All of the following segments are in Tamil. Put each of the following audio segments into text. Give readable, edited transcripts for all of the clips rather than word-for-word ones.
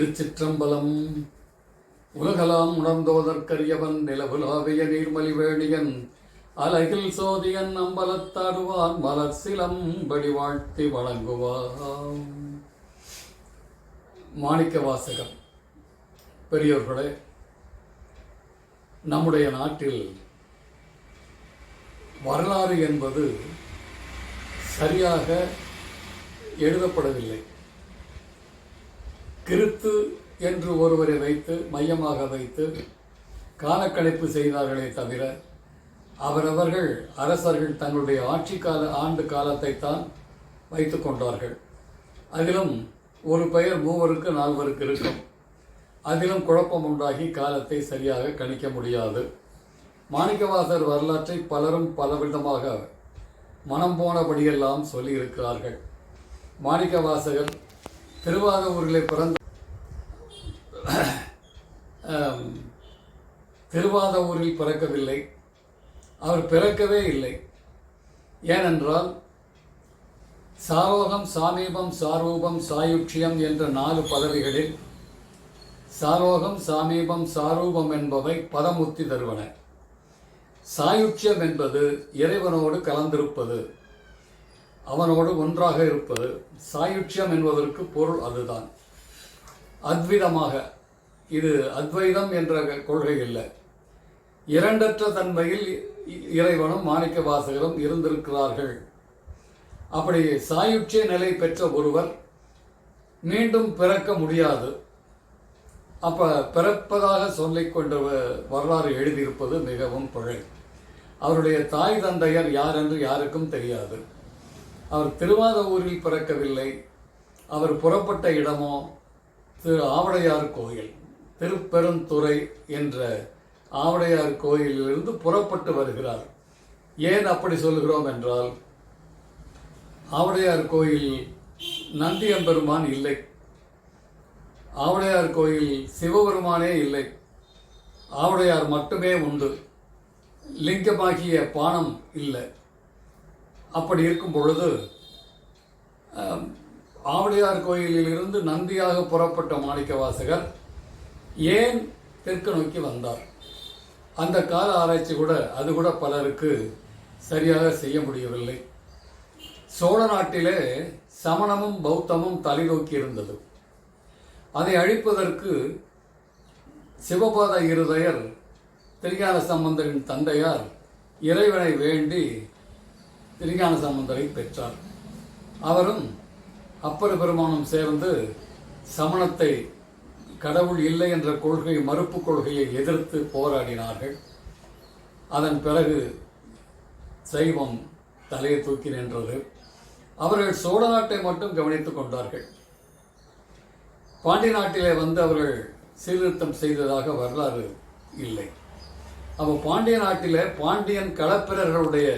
திருச்சிற்றம்பலம். உலகலாம் உணர்ந்தோதற்கரியவன் நிலவுலாவிய நீர்மலிவேணியன் அலகில் சோதியன் அம்பலத்தாடுவான் மலர் சிலம்படி வாழ்த்தி வழங்குவான். மாணிக்க வாசகர் பெரியோர்களே, நம்முடைய நாட்டில் வரலாறு என்பது சரியாக எழுதப்படவில்லை. கிறித்து என்று ஒருவரை வைத்து மையமாக வைத்து காலக்கணிப்பு செய்தார்களே தவிர அவரவர்கள் அரசர்கள் தங்களுடைய ஆண்டு காலத்தை தான் வைத்து கொண்டார்கள். அதிலும் ஒரு பெயர் 3 4 இருக்கும். அதிலும் குழப்பம் உண்டாகி காலத்தை சரியாக கணிக்க முடியாது. மாணிக்கவாசகர் வரலாற்றை பலரும் பலவிதமாக மனம் போனபடியெல்லாம் சொல்லியிருக்கிறார்கள். மாணிக்கவாசகர் திருவாதூரிலே திருவாதூரில் பிறக்கவில்லை. அவர் பிறக்கவே இல்லை. ஏனென்றால் சாரோகம், சாமீபம், சாரூபம், சாயுட்சியம் என்ற 4 பதவிகளில் சாரோகம், சாமீபம், சாரூபம் என்பவை பதமுத்தி தருவன. சாயுட்சியம் என்பது இறைவனோடு கலந்திருப்பது, அவனோடு ஒன்றாக இருப்பது. சாயுட்சியம் என்பதற்கு பொருள் அதுதான். அத்விதமாக, இது அத்வைதம் என்ற கொள்கை இல்லை. இரண்டற்ற தன்மையில் இறைவனும் மாணிக்க வாசகரும் இருந்திருக்கிறார்கள். அப்படி சாயுட்சிய நிலை பெற்ற ஒருவர் மீண்டும் பிறக்க முடியாது. அப்ப பிறப்பதாக சொல்லிக் கொண்ட வரலாறு எழுதியிருப்பது மிகவும் பிழை. அவருடைய தாய் தந்தையர் யார் என்று யாருக்கும் தெரியாது. அவர் திருவாதூரில் பிறக்கவில்லை. அவர் புறப்பட்ட இடமோ திரு ஆவடையார் கோயில், திருப்பெருந்துறை என்ற ஆவடையார் கோயிலிலிருந்து புறப்பட்டு வருகிறார். ஏன் அப்படி சொல்கிறோம் என்றால், ஆவடையார் கோயில் நந்தியம்பெருமான் இல்லை, ஆவடையார் கோயில் சிவபெருமானே இல்லை, ஆவடையார் மட்டுமே உண்டு, லிங்கமாகிய பானம் இல்லை. அப்படி இருக்கும் பொழுது ஆவடையார் கோயிலில் இருந்து நந்தியாக புறப்பட்ட மாணிக்க வாசகர் ஏன் தெற்கு நோக்கி வந்தார்? அந்த கால ஆராய்ச்சி அது கூட பலருக்கு சரியாக செய்ய முடியவில்லை. சோழ நாட்டிலே சமணமும் பௌத்தமும் தலைநோக்கி இருந்தது. அதை அழிப்பதற்கு சிவபாத இருதயர் திருஞான சம்பந்தரின் தந்தையார் இறைவனை வேண்டி திருஞான சம்பந்தரை பெற்றார். அவரும் அப்பர் பெருமானும் சேர்ந்து சமணத்தை, கடவுள் இல்லை என்ற கொள்கை, மறுப்பு கொள்கையை எதிர்த்து போராடினார்கள். அதன் பிறகு சைவம் தலையை தூக்கி நின்றது. அவர்கள் சோழ நாட்டை மட்டும் கவனித்துக் கொண்டார்கள். பாண்டிய நாட்டிலே அவர்கள் சீர்திருத்தம் செய்ததாக வரலாறு இல்லை. அப்போ பாண்டிய நாட்டிலே பாண்டியன் களப்பிரர்களுடைய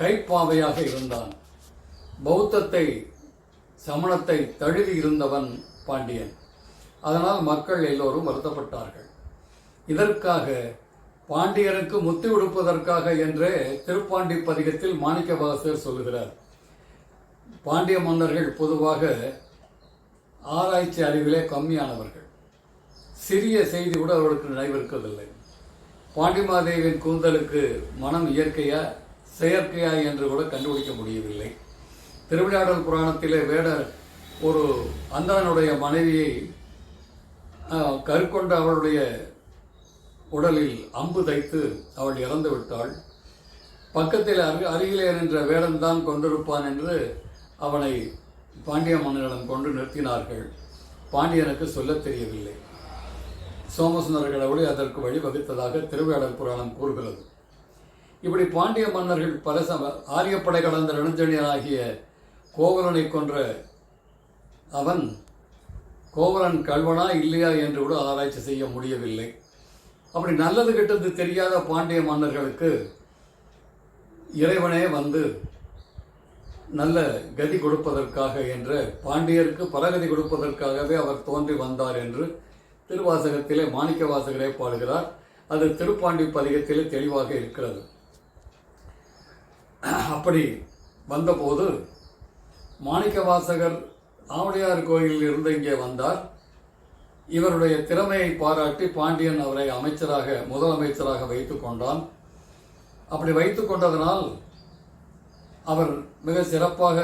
கைப்பாவையாக இருந்தான். பௌத்தத்தை, சமணத்தை தழுவி இருந்தவன் பாண்டியன். அதனால் மக்கள் எல்லோரும் வருத்தப்பட்டார்கள். இதற்காக பாண்டியனுக்கு முத்தி கொடுப்பதற்காக என்றே திருப்பாண்டி பதிகத்தில் மாணிக்க வாசகர் சொல்லுகிறார். பாண்டிய மன்னர்கள் பொதுவாக ஆராய்ச்சி அறிவிலே கம்மியானவர்கள். சிறிய செய்தி கூட அவர்களுக்கு நினைவிருக்கவில்லை. பாண்டிமாதேவியின் கூந்தலுக்கு மனம் இயற்கையா செயற்கையா என்று கூட கண்டுபிடிக்க முடியவில்லை. திருவிளையாடல் புராணத்திலே வேடர் ஒரு அந்தணனுடைய மனைவியை கருக்கொண்ட அவளுடைய உடலில் அம்பு தைத்து அவள் இறந்து விட்டாள். பக்கத்தில் அருகிலே நின்ற வேடன் தான் கொண்டிருப்பான் என்று அவனை பாண்டிய மன்னனிடம் கொண்டு நிறுத்தினார்கள். பாண்டியனுக்கு சொல்ல தெரியவில்லை. சோமசுந்தர கடவுளை அதற்கு வழிவகுத்ததாக திருவிளையாடல் புராணம் கூறுகிறது. இப்படி பாண்டிய மன்னர்கள் பல ஆரியப்படை கடந்த நெடுஞ்செழியனாகிய கோவலனை கொன்ற அவன் கோவலன் கல்வனா இல்லையா என்று கூட ஆராய்ச்சி செய்ய முடியவில்லை. அப்படி நல்லது கெட்டது தெரியாத பாண்டிய மன்னர்களுக்கு இறைவனே நல்ல கதி கொடுப்பதற்காக என்ற, பாண்டியருக்கு பரகதி கொடுப்பதற்காகவே அவர் தோன்றி வந்தார் என்று திருவாசகத்திலே மாணிக்க வாசகரே பாடுகிறார். அது திருப்பாண்டி பதிகத்திலே தெளிவாக இருக்கிறது. அப்படி வந்தபோது மாணிக்க வாசகர் ஆவடையார் கோயிலில் இருந்து இங்கே வந்தார். இவருடைய திறமையை பாராட்டி பாண்டியன் அவரை முதலமைச்சராக வைத்துக் கொண்டான். அப்படி வைத்துக் கொண்டதனால் அவர் மிக சிறப்பாக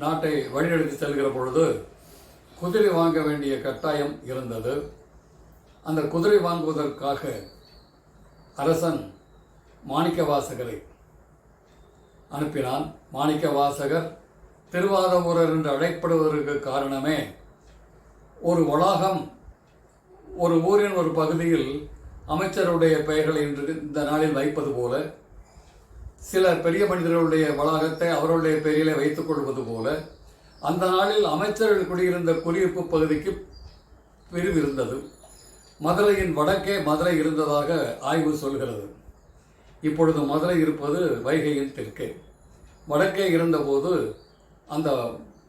நாட்டை வழிநடத்தி செல்கிற பொழுது குதிரை வாங்க வேண்டிய கட்டாயம் இருந்தது. அந்த குதிரை வாங்குவதற்காக அரசன் மாணிக்கவாசகரை அனுப்பினான். மாணிக்கவாசகர் திருவாதவூரர் என்று அழைக்கப்படுவதற்கு காரணமே, ஒரு வளாகம் ஒரு ஊரின் ஒரு பகுதியில் அமைச்சருடைய பெயர்களை இந்த நாளில் வைப்பது போல, சில பெரிய மனிதர்களுடைய வளாகத்தை அவருடைய பெயரிலே வைத்துக் கொள்வது போல, அந்த நாளில் அமைச்சர்கள் குடியிருந்த குடியிருப்பு பகுதிக்கு பிரிவு இருந்தது. மதுரையின் வடக்கே மதுரை இருந்ததாக ஆய்வு சொல்கிறது. இப்பொழுது மதுரை இருப்பது வைகையின் தெற்கே. வடக்கே இருந்தபோது அந்த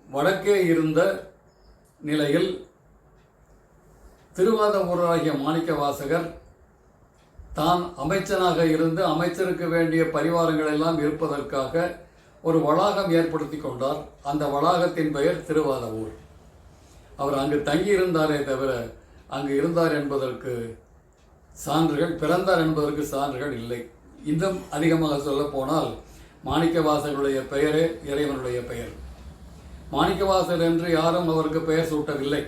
வடக்கே இருந்த நிலையில் திருவாதவூராகிய மாணிக்கவாசகர் தான் அமைச்சனாக இருந்து அமைச்சருக்கு வேண்டிய பரிவாரங்கள் எல்லாம் இருப்பதற்காக ஒரு வளாகம் ஏற்படுத்தி கொண்டார். அந்த வளாகத்தின் பெயர் திருவாதவூர். அவர் அங்கு தங்கியிருந்தாரே தவிர அங்கு இருந்தார் என்பதற்கு சான்றுகள், பிறந்தார் என்பதற்கு சான்றுகள் இல்லை. இன்னும் அதிகமாக சொல்ல போனால் மாணிக்கவாசகருடைய பெயரே இறைவனுடைய பெயர். மாணிக்கவாசகர் என்று யாரும் அவருக்கு பெயர் சூட்டவில்லை.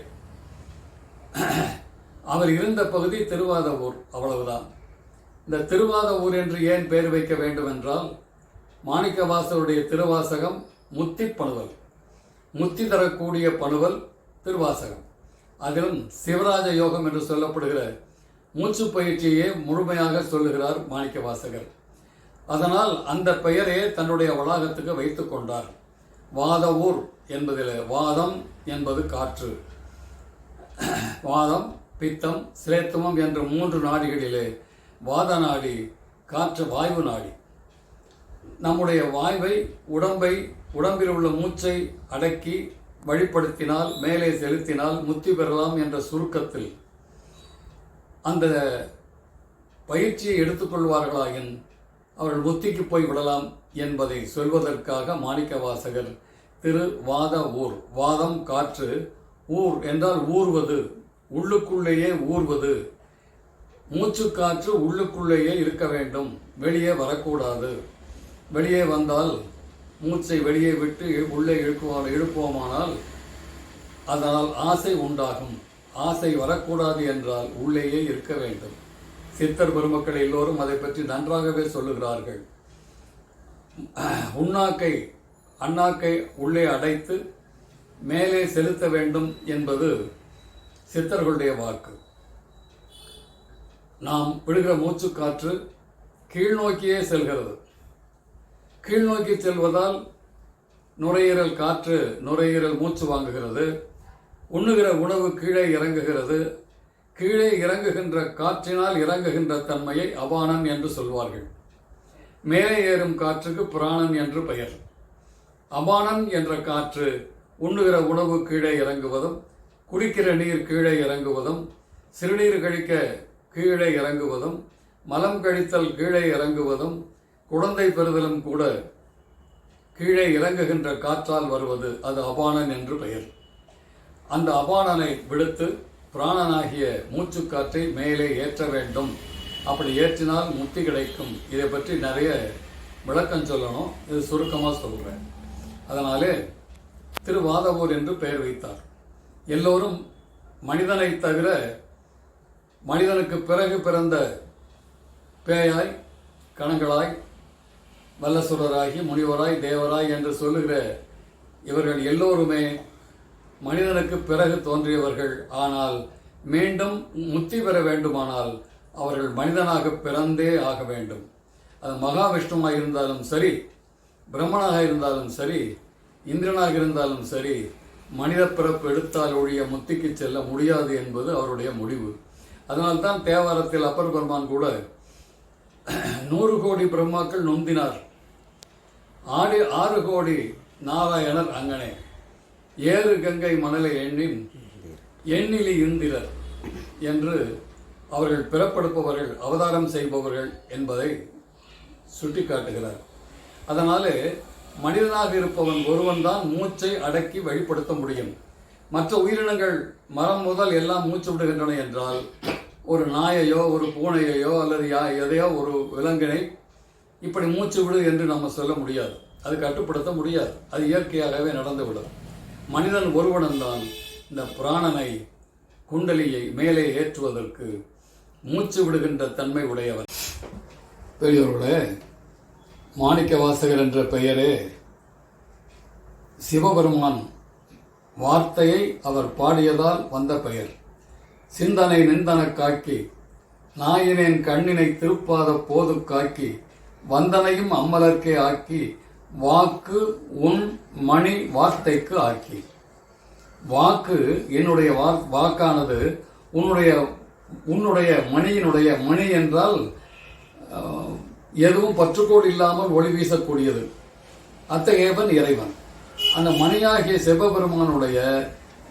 அவர் இருந்த பகுதி திருவாதவூர், அவ்வளவுதான். இந்த திருவாதவூர் என்று ஏன் பெயர் வைக்க வேண்டும் என்றால், மாணிக்கவாசகருடைய திருவாசகம் முத்தி பணுவல், முத்தி தரக்கூடிய பணுவல் திருவாசகம். அதிலும் சிவராஜ யோகம் என்று சொல்லப்படுகிற மூச்சு பயிற்சியை முழுமையாக சொல்லுகிறார் மாணிக்கவாசகர். அதனால் அந்த பெயரே தன்னுடைய வளாகத்துக்கு வைத்துக் கொண்டார். வாதவூர் என்பதில் வாதம் என்பது காற்று, வாதம், பித்தம், சிலேத்துமம் என்ற 3 நாடிகளிலே வாத நாடி காற்று வாயு நாடி. நம்முடைய வாய்வை உடம்பில் உள்ள மூச்சை அடக்கி வழிப்படுத்தினால், மேலே செலுத்தினால் முத்தி பெறலாம் என்ற சுருக்கத்தில் அந்த பயிற்சியை எடுத்துக்கொள்வார்களாயின் அவர்கள் முத்திக்கு போய் விடலாம் என்பதை சொல்வதற்காக மாணிக்கவாசகர் திருவாத ஊர், வாதம் காற்று, ஊர் என்றால் ஊர்வது, உள்ளுக்குள்ளேயே ஊர்வது. மூச்சுக்காற்று உள்ளுக்குள்ளேயே இருக்க வேண்டும், வெளியே வரக்கூடாது. வெளியே வந்தால் மூச்சை வெளியே விட்டு உள்ளே இழுப்போமானால் அதனால் ஆசை உண்டாகும். ஆசை வரக்கூடாது என்றால் உள்ளேயே இருக்க வேண்டும். சித்தர் பெருமக்கள் எல்லோரும் அதை பற்றி நன்றாகவே சொல்லுகிறார்கள். அண்ணாக்கை உள்ளே அடைத்து மேலே செலுத்த வேண்டும் என்பது சித்தர்களுடைய வாக்கு. நாம் விடுகிற மூச்சுக்காற்று கீழ்நோக்கியே செல்கிறது. கீழ்நோக்கி செல்வதால் நுரையீரல் மூச்சு வாங்குகிறது. உண்ணுகிற உணவு கீழே இறங்குகிறது. கீழே இறங்குகின்ற காற்றினால் இறங்குகின்ற தன்மையை அபானன் என்று சொல்வார்கள். மேலே ஏறும் காற்றுக்கு பிராணன் என்று பெயர். அபானன் என்ற காற்று உண்ணுகிற உணவு கீழே இறங்குவதும், குடிக்கிற நீர் கீழே இறங்குவதும், சிறுநீர் கழிக்க கீழே இறங்குவதும், மலம் கழித்தல் கீழே இறங்குவதும், குழந்தை பெறுதலும் கூட கீழே இறங்குகின்ற காற்றால் வருவது, அது அபானன் என்று பெயர். அந்த அபானனை விடுத்து பிராணனாகிய மூச்சுக்காற்றை மேலே ஏற்ற வேண்டும். அப்படி ஏற்றினால் முக்தி கிடைக்கும். இதை பற்றி நிறைய விளக்கம் சொல்லணும், இது சுருக்கமாக சொல்கிறேன். அதனாலே திருவாதவூர் என்று பெயர் வைத்தார். எல்லோரும் மனிதனை தவிர மனிதனுக்கு பிறகு பிறந்த பேயாய், கணங்களாய், வல்லசுரராகி, முனிவராய், தேவராய் என்று சொல்லுகிற இவர்கள் எல்லோருமே மனிதனுக்கு பிறகு தோன்றியவர்கள். ஆனால் மீண்டும் முக்தி பெற வேண்டுமானால் அவர்கள் மனிதனாக பிறந்தே ஆக வேண்டும். அது மகாவிஷ்ணுவாக இருந்தாலும் சரி, பிரம்மனாக இருந்தாலும் சரி, இந்திரனாக இருந்தாலும் சரி, மனித பிறப்பு எடுத்தால் ஒழிய முத்திக்கு செல்ல முடியாது என்பது அவருடைய முடிவு. அதனால்தான் தேவாரத்தில் அப்பர் பெருமான் கூட 100 கோடி பிரம்மாக்கள் நொந்தினார், 6 கோடி நாராயணர் அங்கனே, 7 கங்கை மணலை எண்ணிலி இந்திரர் என்று அவர்கள் பிறப்படுப்பவர்கள், அவதாரம் செய்பவர்கள் என்பதை சுட்டிக்காட்டுகிறார். அதனாலே மனிதனாக இருப்பவன் ஒருவன் தான் மூச்சை அடக்கி வழிப்படுத்த முடியும். மற்ற உயிரினங்கள் மரம் முதல் எல்லாம் மூச்சு விடுகின்றன என்றால் ஒரு நாயையோ ஒரு பூனையையோ அல்லது எதையோ ஒரு விலங்கினை இப்படி மூச்சு விடு என்று நம்ம சொல்ல முடியாது. அது கட்டுப்படுத்த முடியாது. அது இயற்கையாகவே நடந்துவிடும். மனிதன் ஒருவனம்தான் இந்த பிராணனை குண்டலியை மேலே ஏற்றுவதற்கு மூச்சு விடுகின்ற தன்மை உடையவன். பெரியவர்களே, மாணிக்கவாசகர் என்ற பெயரே சிவபெருமான் வார்த்தையை அவர் பாடியதால் வந்த பெயர். சிந்தனை நிந்தன காக்கி நாயினேன் கண்ணினை திருப்பாத போது காக்கி வந்தனையும் அம்மலர்க்கே ஆக்கி வாக்கு உன் மணி வார்த்தைக்கு ஆக்கி. வாக்கு என்னுடைய வாக்கானது உன்னுடைய மணியினுடைய மணி என்றால் எதுவும் பற்றுக்கோடு இல்லாமல் ஒளி வீசக்கூடியது. அத்தகையவன் இறைவன். அந்த மணியாகிய சிவபெருமானுடைய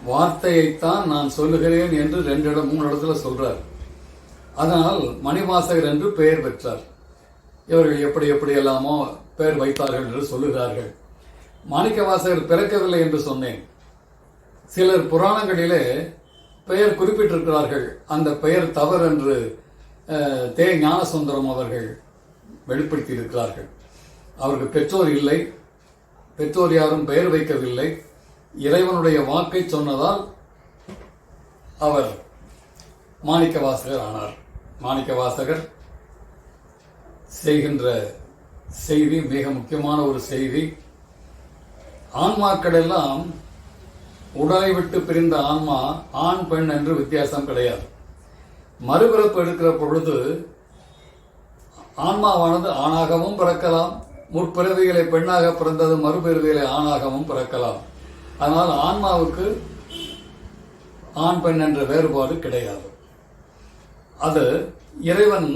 வார்த்தையைத்தான் நான் சொல்லுகிறேன் என்று 3 இடத்துல சொல்றார். அதனால் மணிவாசகர் என்று பெயர் பெற்றார். இவர்கள் எப்படி எல்லாமோ பெயர் வைத்தார்கள் என்று சொல்லுகிறார்கள். மாணிக்கவாசகர் பிறக்கவில்லை என்று சொன்னேன். சிலர் புராணங்களிலே பெயர் குறிப்பிட்டிருக்கிறார்கள். அந்த பெயர் தவறு என்று ஞானசுந்தரம் அவர்கள் வெளிப்படுத்தி இருக்கிறார்கள். அவருக்கு பெற்றோர் இல்லை, பெற்றோர் யாரும் பெயர் வைக்கவில்லை. இறைவனுடைய வாக்கை சொன்னதால் அவர் மாணிக்கவாசகர் ஆனார். மாணிக்கவாசகர் செய்கின்ற செய்தி மிக முக்கியமான ஒரு செய்தி. ஆன்மாக்கள் எல்லாம் உடலை விட்டு பிரிந்த ஆன்மா ஆண் பெண் என்று வித்தியாசம் கிடையாது. மறுபிறப்பு எடுக்கிற பொழுது ஆன்மாவானது ஆணாகவும் பிறக்கலாம், முற்பிறவிகளை பெண்ணாக பிறந்தது மறுபிறவிகளை ஆணாகவும் பிறக்கலாம். அதனால் ஆன்மாவுக்கு ஆண் பெண் என்ற வேறுபாடு கிடையாது. அது இறைவன்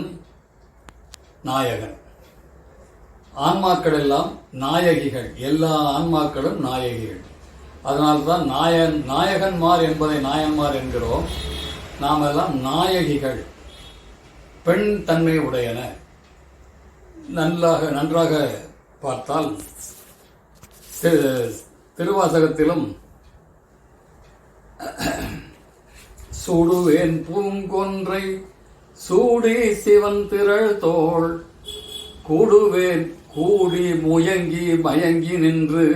நாயகன். ஆன்மாக்கள் எல்லாம் நாயகிகள். எல்லா ஆன்மாக்களும் நாயகிகள். அதனால்தான் நாயகன்மார் என்பதை நாயன்மார் என்கிறோம். நாம் எல்லாம் நாயகிகள், பெண் தன்மை உடையன. நன்றாக பார்த்தால் திருவாசகத்திலும் சூடுவேன் பூங்கொன்றை சூடி சிவன் திரள் தோள் கூடுவேன் கூடி முயங்கி மயங்கி நின்று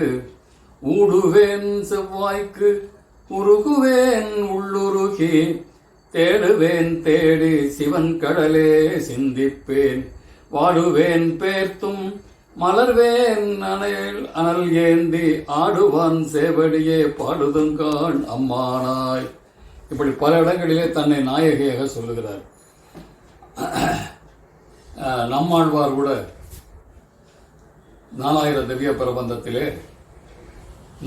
ஊடுவேன் செவ்வாய்க்கு உருகுவேன் உள்ளுருகி தேடுவேன் தேடி சிவன் கடலே சிந்திப்பேன் வாடுவேன் பேர்த்தும் மலர்வேன் அனல் ஏந்தி ஆடுவான் சேவடியே பாடுதுங்கான் அம்மானாய். இப்படி பல இடங்களிலே தன்னை நாயகியாக சொல்லுகிறார். நம்மாழ்வார் கூட 4000 திவ்ய பிரபந்தத்திலே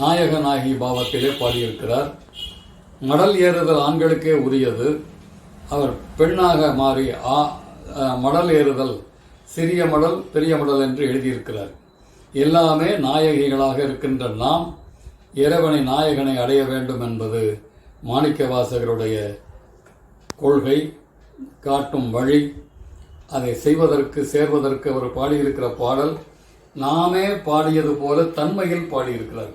நாயகநாயகி பாவத்திலே பாடியிருக்கிறார். மடல் ஏறுதல் ஆண்களுக்கே உரியது. அவர் பெண்ணாக மாறி மடல் ஏறுதல் சிறிய மடல் பெரிய மடல் என்று எழுதியிருக்கிறார். எல்லாமே நாயகிகளாக இருக்கின்ற நாம் இறைவனை நாயகனை அடைய வேண்டும் என்பது மாணிக்கவாசகருடைய கொள்கை, காட்டும் வழி. அதை சேர்வதற்கு அவர் பாடியிருக்கிற பாடல் நாமே பாடியது போல தன்மையில் பாடியிருக்கிறார்.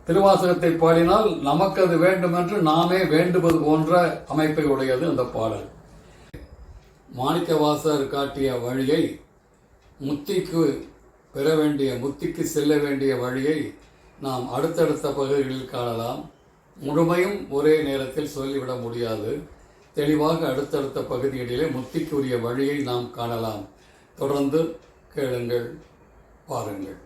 திருவாசகத்தை பாடினால் நமக்கு அது வேண்டும் என்று நாமே வேண்டுவது போன்ற அமைப்பை உடையது அந்த பாடல். மாணிக்கவாசகர் காட்டிய வழியை முத்திக்கு செல்ல வேண்டிய வழியை நாம் அடுத்தடுத்த பகுதிகளில் காணலாம். முழுமையும் ஒரே நேரத்தில் சொல்லிவிட முடியாது. தெளிவாக அடுத்தடுத்த பகுதிகளிலே முத்திக்குரிய வழியை நாம் காணலாம். தொடர்ந்து கேளுங்கள், பாருங்கள்.